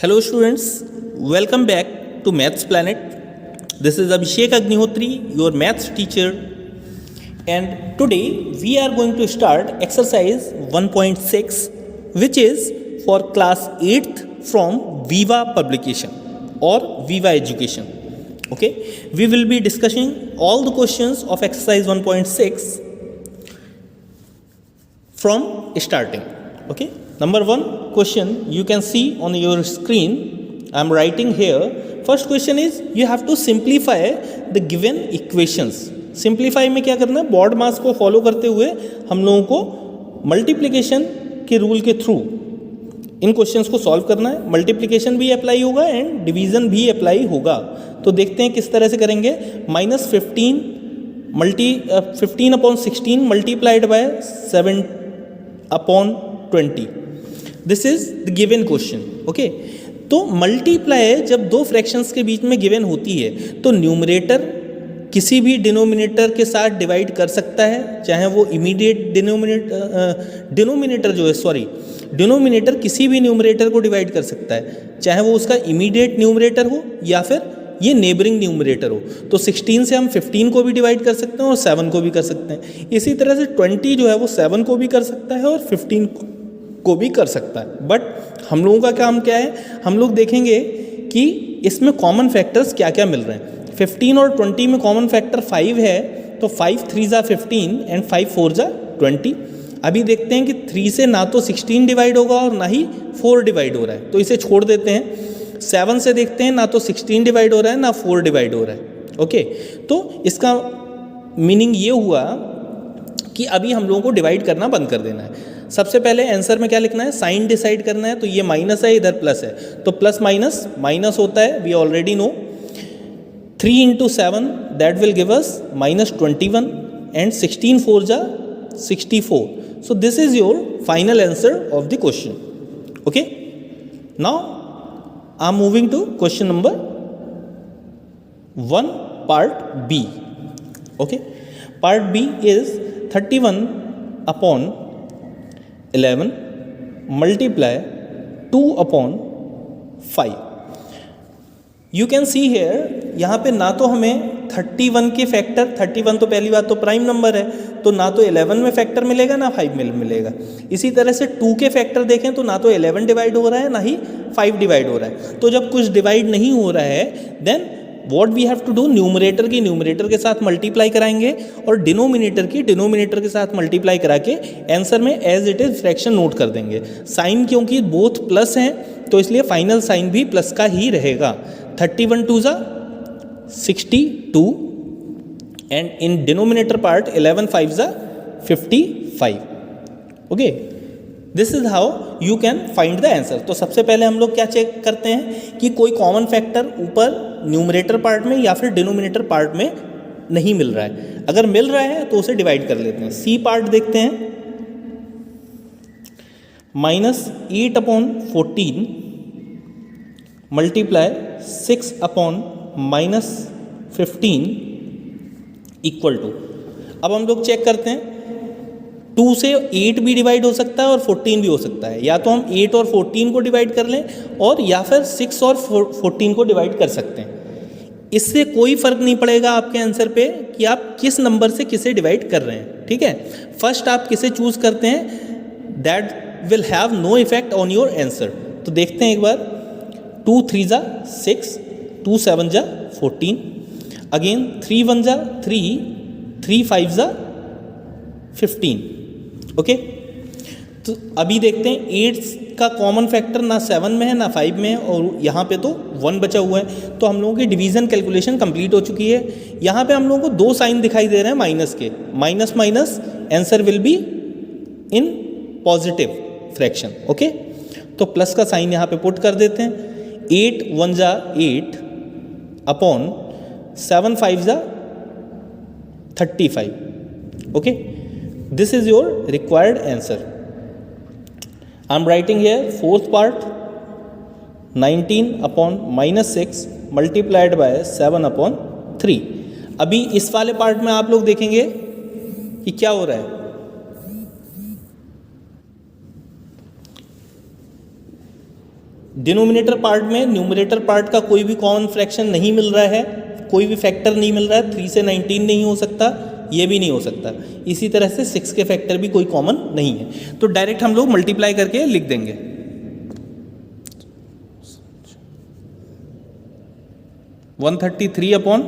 Hello students, welcome back to Maths Planet. This is Abhishek Agnihotri, your maths teacher, and today we are going to start exercise 1.6, which is for class 8th from Viva publication or Viva education. Okay, we will be discussing all the questions of exercise 1.6 from starting. Okay, number one question you can see on your screen. I am writing here. First question is you have to simplify the given equations. Simplify में क्या करना है, board मास को follow करते हुए हम लोगों को मल्टीप्लिकेशन के रूल के थ्रू इन क्वेश्चंस को सॉल्व करना है. मल्टीप्लिकेशन भी अप्लाई होगा एंड डिवीजन भी अप्लाई होगा. तो देखते हैं किस तरह से करेंगे. -15 upon 16 multiplied by 7 upon 20. This is the given question. Okay, तो मल्टीप्लाई जब दो फ्रैक्शंस के बीच में गिवन होती है तो न्यूमरेटर किसी भी डिनोमिनेटर के साथ डिवाइड कर सकता है, चाहे वो इमीडिएट डिनोमिनेटर किसी भी न्यूमरेटर को डिवाइड कर सकता है, चाहे वो उसका इमीडिएट न्यूमरेटर हो या फिर ये नेबरिंग न्यूमरेटर हो. तो 16 से हम 15 को भी डिवाइड कर सकते हैं और 7 को भी कर सकते हैं. इसी तरह से 20 जो है वो 7 को भी कर सकता है और 15 को भी कर सकता है. बट हम लोगों का काम क्या है, हम लोग देखेंगे कि इसमें कॉमन फैक्टर्स क्या क्या मिल रहे हैं. 15 और 20 में कॉमन फैक्टर 5 है, तो 5 3 ज़ा 15 एंड 5 4 ज़ा 20. अभी देखते हैं कि 3 से ना तो 16 डिवाइड होगा और ना ही 4 डिवाइड हो रहा है, तो इसे छोड़ देते हैं. 7 से देखते हैं ना तो 16 डिवाइड हो रहा है ना 4 डिवाइड हो रहा है. ओके, तो इसका मीनिंग ये हुआ कि अभी हम लोगों को डिवाइड करना बंद कर देना है. सबसे पहले आंसर में क्या लिखना है, साइन डिसाइड करना है. तो ये माइनस है, इधर प्लस है, तो प्लस माइनस माइनस होता है, we already know. 3 into 7 that will give us -21 and 16 4 जा 64. So this is your final answer of the question. Okay, now I am moving to question number 1 part B. Okay, part B is 31 upon 11 multiply 2 upon 5. You can see here, यहाँ पे ना तो हमें 31 के factor, 31 तो पहली बात तो प्राइम नंबर है, तो ना तो 11 में फैक्टर मिलेगा ना 5 में मिलेगा. इसी तरह से 2 के फैक्टर देखें तो ना तो 11 डिवाइड हो रहा है ना ही 5 डिवाइड हो रहा है. तो जब कुछ डिवाइड नहीं हो रहा है then what we have to do, numerator की न्यूमरेटर के साथ मल्टीप्लाई कराएंगे और डिनोमिनेटर की डिनोमिनेटर के साथ मल्टीप्लाई करा के आंसर में as it is fraction note कर देंगे. साइन क्योंकि बोथ प्लस हैं तो इसलिए फाइनल साइन भी प्लस का ही रहेगा. 31 2 ज़ा 62 एंड इन डिनोमिनेटर पार्ट 11 5 ज़ा 55. Okay, this is how you can find the answer. तो सबसे पहले हम लोग क्या चेक करते हैं कि कोई कॉमन फैक्टर ऊपर न्यूमरेटर पार्ट में या फिर डिनोमिनेटर पार्ट में नहीं मिल रहा है. अगर मिल रहा है तो उसे डिवाइड कर लेते हैं. सी पार्ट देखते हैं. -8 upon 14 multiply 6 upon -15 equal to. अब हम लोग चेक करते हैं, 2 से 8 भी डिवाइड हो सकता है और 14 भी हो सकता है. या तो हम 8 और 14 को डिवाइड कर लें और या फिर 6 और 14 को डिवाइड कर सकते हैं. इससे कोई फ़र्क नहीं पड़ेगा आपके आंसर पे कि आप किस नंबर से किसे डिवाइड कर रहे हैं. ठीक है, फर्स्ट आप किसे चूज़ करते हैं that will have no effect on your answer. तो देखते हैं एक बार. 2 3 ज़ा 6, 2 7 ज़ा 14, अगेन 3 1 ज़ा 3, 3 5 ज़ा 15. ओके, तो अभी देखते हैं 8 का कॉमन फैक्टर ना 7 में है ना 5 में है और यहाँ पे तो 1 बचा हुआ है. तो हम लोगों की डिवीज़न कैलकुलेशन कंप्लीट हो चुकी है. यहाँ पे हम लोगों को 2 साइन दिखाई दे रहे हैं माइनस के. Minus minus answer will be in positive fraction. Okay, तो प्लस का साइन यहाँ पे पुट कर देते हैं. 8 1 ज़ा 8 अपॉन 7 5 ज़ा 35. Okay, this is your required answer. I am writing here fourth part 19 upon -6 multiplied by 7 upon 3. अभी इस वाले पार्ट में आप लोग देखेंगे कि क्या हो रहा है. डिनोमिनेटर पार्ट में न्यूमरेटर पार्ट का कोई भी कॉमन फ्रैक्शन नहीं मिल रहा है, कोई भी फैक्टर नहीं मिल रहा है, 3 से 19 नहीं हो सकता, ये भी नहीं हो सकता। इसी तरह से 6 के फैक्टर भी कोई कॉमन नहीं है, तो डायरेक्ट हम लोग मल्टीप्लाई करके लिख देंगे। 133 upon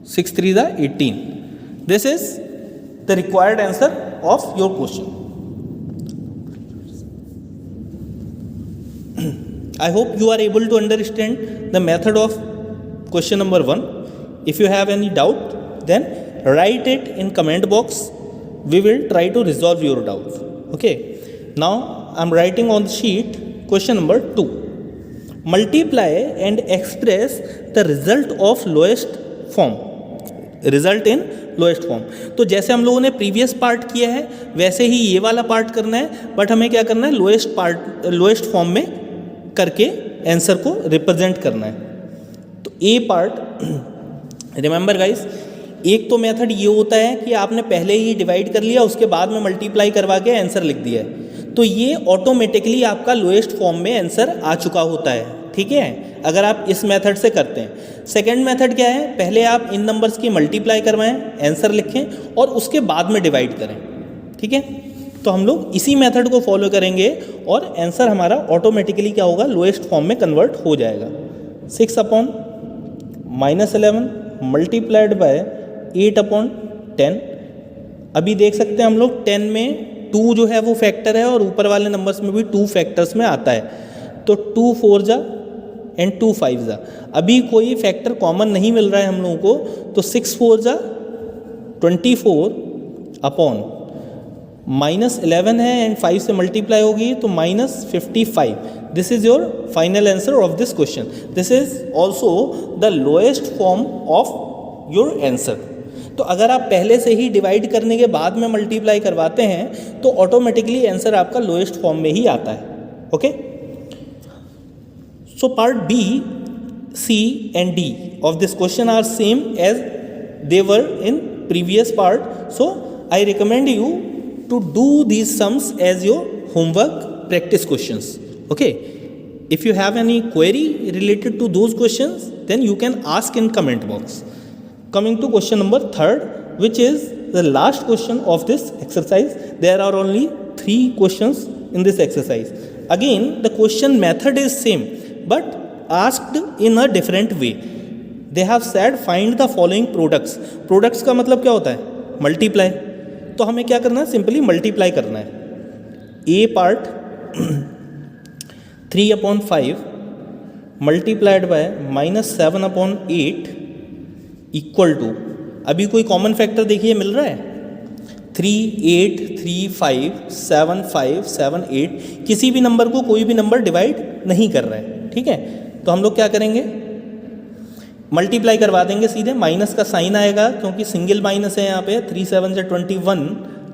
6 3 = 18। This is the required answer of your question. I hope you are able to understand the method of question number 1. If you have any doubt, then write it in comment box. We will try to resolve your doubts. Okay. Now I am writing on the sheet question number 2. Multiply and express the result of lowest form. Result in lowest form. तो जैसे हम लोगों ने previous part किया है वैसे ही ये वाला पार्ट करना है, बट हमें क्या करना है, लोएस्ट फॉर्म में करके आंसर को रिप्रेजेंट करना है। तो ए पार्ट, रिमेंबर गाइस, एक तो मेथड ये होता है कि आपने पहले ही डिवाइड कर लिया, उसके बाद में मल्टीप्लाई करवा के आंसर लिख दिया है, तो ये ऑटोमेटिकली आपका लोएस्ट फॉर्म में आंसर आ चुका होता है। ठीक है, अगर आप इस मेथड से करते हैं। सेकंड मेथड क्या है, पहले आप इन नंबर्स की मल्टीप्लाई करवाएं, आंसर लिखें और उसके बाद में डिवाइड करें। ठीक है, तो हम लोग इसी मेथड को फॉलो करेंगे और आंसर हमारा ऑटोमेटिकली क्या होगा, लोएस्ट फॉर्म में कन्वर्ट हो जाएगा। 6 अपॉन -11 मल्टीप्लाइड बाय 8 अपॉन 10। अभी देख सकते हैं हम लोग 10 में 2 जो है वो फैक्टर है और ऊपर वाले नंबर्स में भी 2 फैक्टर्स में आता है, तो 2 4 जा एंड 2 5 जा। अभी कोई फैक्टर कॉमन नहीं मिल रहा है हम लोगों को, तो 6 4 जा 24 अपॉन -11 है एंड 5 से मल्टीप्लाई होगी तो -55। This is your final answer of this question. This is also the lowest form of your answer. तो अगर आप पहले से ही डिवाइड करने के बाद में मल्टीप्लाई करवाते हैं तो ऑटोमेटिकली आंसर आपका लोएस्ट फॉर्म में ही आता है। Okay, so part B, C and D of this question are same as they were in previous part, so I recommend you to do these sums as your homework practice questions. Okay, if you have any query related to those questions then you can ask in comment box. Coming to question number 3rd, which is the last question of this exercise. There are only 3 questions in this exercise. Again the question method is same but asked in a different way. They have said find the following products. Products का मतलब क्या होता है, multiply. तो हमें क्या करना है, सिंपली मल्टीप्लाई करना है। A part 3 upon 5 multiplied by -7 upon 8 equal to, अभी कोई कॉमन फैक्टर देखिए मिल रहा है, 3 8 3 5 7 5 7 8। किसी भी नंबर को कोई भी नंबर डिवाइड नहीं कर रहा है। ठीक है, तो हम लोग क्या करेंगे, मल्टीप्लाई करवा देंगे सीधे। माइनस का साइन आएगा क्योंकि सिंगल माइनस है यहाँ पे। 3 7 जा 21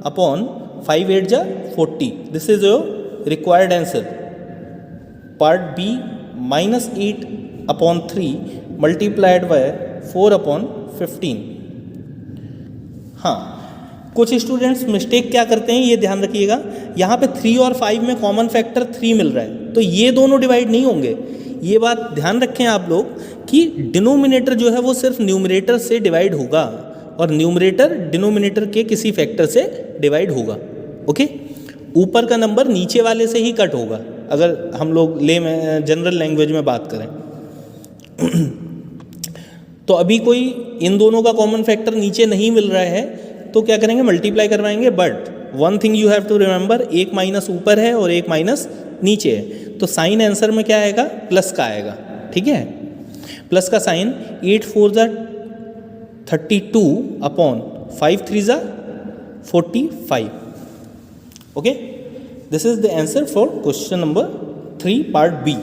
अपॉन 5 8 जा 40। This is your required answer. Part B -8 upon 3 multiplied by 4 upon 15। हाँ, कुछ स्टूडेंट्स मिस्टेक क्या करते हैं ये ध्यान रखिएगा, यहाँ पे 3 और 5 में कॉमन फैक्टर 3 मिल रहा है तो ये दोनों डिवाइड नहीं होंगे। ये बात ध्यान रखें आप लोग कि डिनोमिनेटर जो है वो सिर्फ न्यूमरेटर से डिवाइड होगा और न्यूमरेटर डिनोमिनेटर के किसी फैक्टर से डिवाइड होगा। ओके, ऊपर का नंबर नीचे वाले से ही कट होगा अगर हम लोग जनरल लैंग्वेज में बात करें। तो अभी कोई इन दोनों का कॉमन फैक्टर नीचे नहीं मिल रहा है तो क्या करेंगे, मल्टीप्लाई करवाएंगे। But one thing you have to remember, एक माइनस ऊपर है और एक माइनस नीचे है, तो साइन आंसर में क्या आएगा, प्लस का आएगा। ठीक है, प्लस का साइन 8 4 जा 32 अपॉन 5 3 जा 45। Okay, this is the answer for question number 3 part B.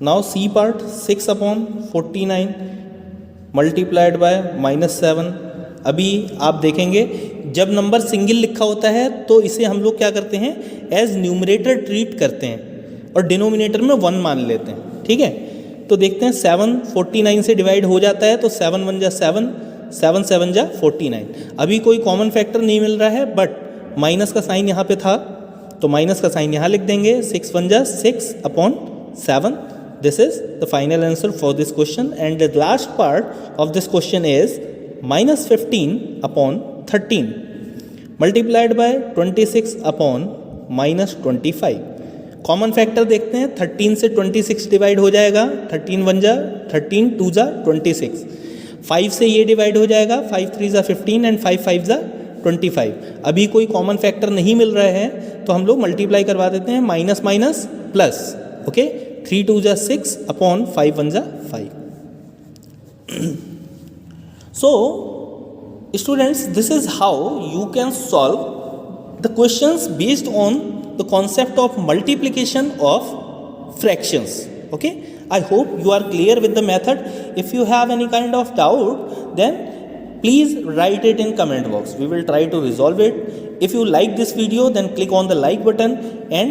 Now see part 6 upon 49 multiplied by -7। अभी आप देखेंगे जब नंबर सिंगल लिखा होता है तो इसे हम लोग क्या करते हैं, एज न्यूमरेटर ट्रीट करते हैं और डिनोमिनेटर में 1 मान लेते हैं। ठीक है, तो देखते हैं 7 49 से डिवाइड हो जाता है तो 7 1 जा 7 7 7 जा 49। अभी कोई कॉमन फैक्टर नहीं मिल रहा है बट माइनस का साइन यहाँ पे था तो माइनस का साइन यहाँ लिख देंगे, 6 1 जा 6 upon 7. This is the final answer for this question, and the last part of this question is minus 15 upon 13 multiplied by 26 upon minus 25. Common factor देखते हैं, 13 से 26 डिवाइड हो जाएगा, 13 1 जा 13, 2 जा 26. 5 से ये डिवाइड हो जाएगा, 5 3 जा 15 एंड 5 5 जा 25. अभी कोई कॉमन फैक्टर नहीं मिल रहे हैं तो हम लोग मल्टीप्लाई करवा देते हैं, माइनस माइनस प्लस. ओके, 3 2 जा 6 अपॉन 5 1 जा 5. So students, this is how you can solve the questions based on the concept of multiplication of fractions. Okay, I hope you are clear with the method. If you have any kind of doubt, then please write it in comment box. We will try to resolve it. If you like this video, then click on the like button, and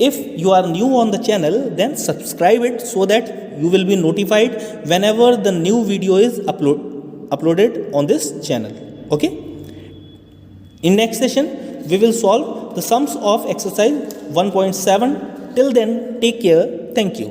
if you are new on the channel, then subscribe it so that you will be notified whenever the new video is uploaded on this channel. Okay, in next session we will solve the sums of exercise 1.7. Till then, take care. Thank you.